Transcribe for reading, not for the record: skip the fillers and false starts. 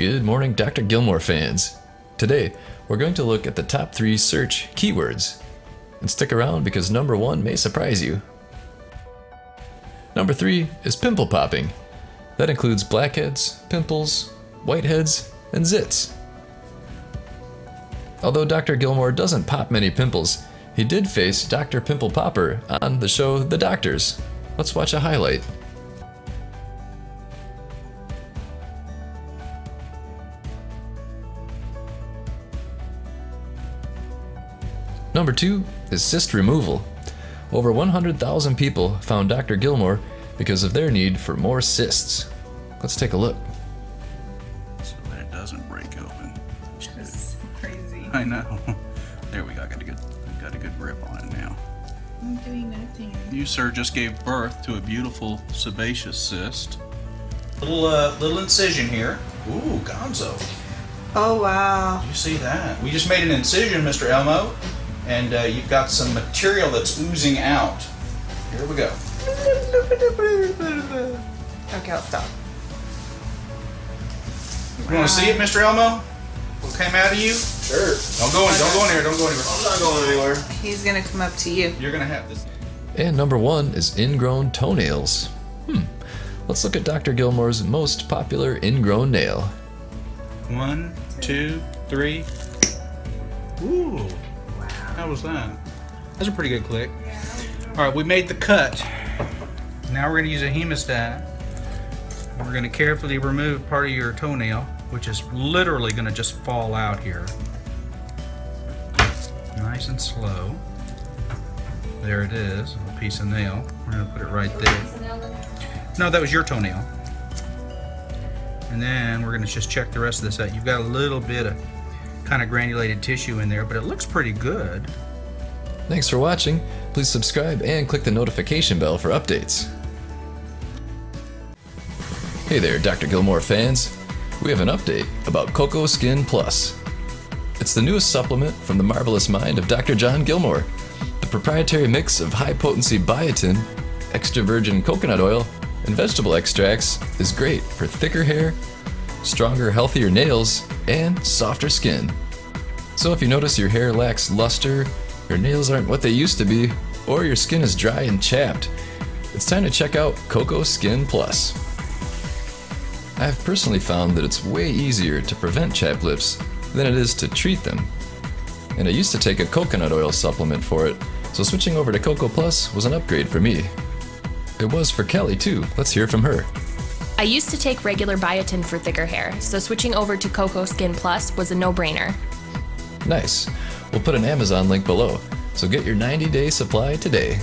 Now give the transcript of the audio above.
Good morning, Dr. Gilmore fans. Today, we're going to look at the top 3 search keywords. And stick around because number 1 may surprise you. Number 3 is pimple popping. That includes blackheads, pimples, whiteheads, and zits. Although Dr. Gilmore doesn't pop many pimples, he did face Dr. Pimple Popper on the show The Doctors. Let's watch a highlight. Number 2 is cyst removal. Over 100,000 people found Dr. Gilmore because of their need for more cysts. Let's take a look. So that it doesn't break open. That's crazy. I know. There we go. Got a good grip on it now. I'm doing nothing. You, sir, just gave birth to a beautiful sebaceous cyst. Little incision here. Ooh, gonzo. Oh wow. You see that? We just made an incision, Mr. Elmo, and you've got some material that's oozing out. Here we go. Okay, I'll stop. You want to see it, Mr. Elmo? What came out of you? Sure. Don't go in there. Don't go anywhere. I'm not going anywhere. He's gonna come up to you. You're gonna have this. And number 1 is ingrown toenails. Let's look at Dr. Gilmore's most popular ingrown nail. 1, 2, 3. Ooh. Wow. How was that? That's a pretty good click. All right, we made the cut. Now we're going to use a hemostat. We're going to carefully remove part of your toenail, which is literally going to just fall out here. Nice and slow. There it is, a piece of nail. We're going to put it right there. No, that was your toenail. And then we're going to just check the rest of this out. You've got a little bit of kind of granulated tissue in there, but it looks pretty good. Thanks for watching. Please subscribe and click the notification bell for updates. Hey there, Dr. Gilmore fans. We have an update about Cocoa Skin Plus. It's the newest supplement from the marvelous mind of Dr. John Gilmore. The proprietary mix of high-potency biotin, extra virgin coconut oil, and vegetable extracts is great for thicker hair, stronger, healthier nails, and softer skin. So if you notice your hair lacks luster, your nails aren't what they used to be, or your skin is dry and chapped, it's time to check out Cocoa Skin Plus. I've personally found that it's way easier to prevent chapped lips than it is to treat them. And I used to take a coconut oil supplement for it, so switching over to Cocoa Plus was an upgrade for me. It was for Kelly too. Let's hear from her. I used to take regular biotin for thicker hair, so switching over to Cocoa Skin Plus was a no-brainer. Nice. We'll put an Amazon link below, so get your 90-day supply today.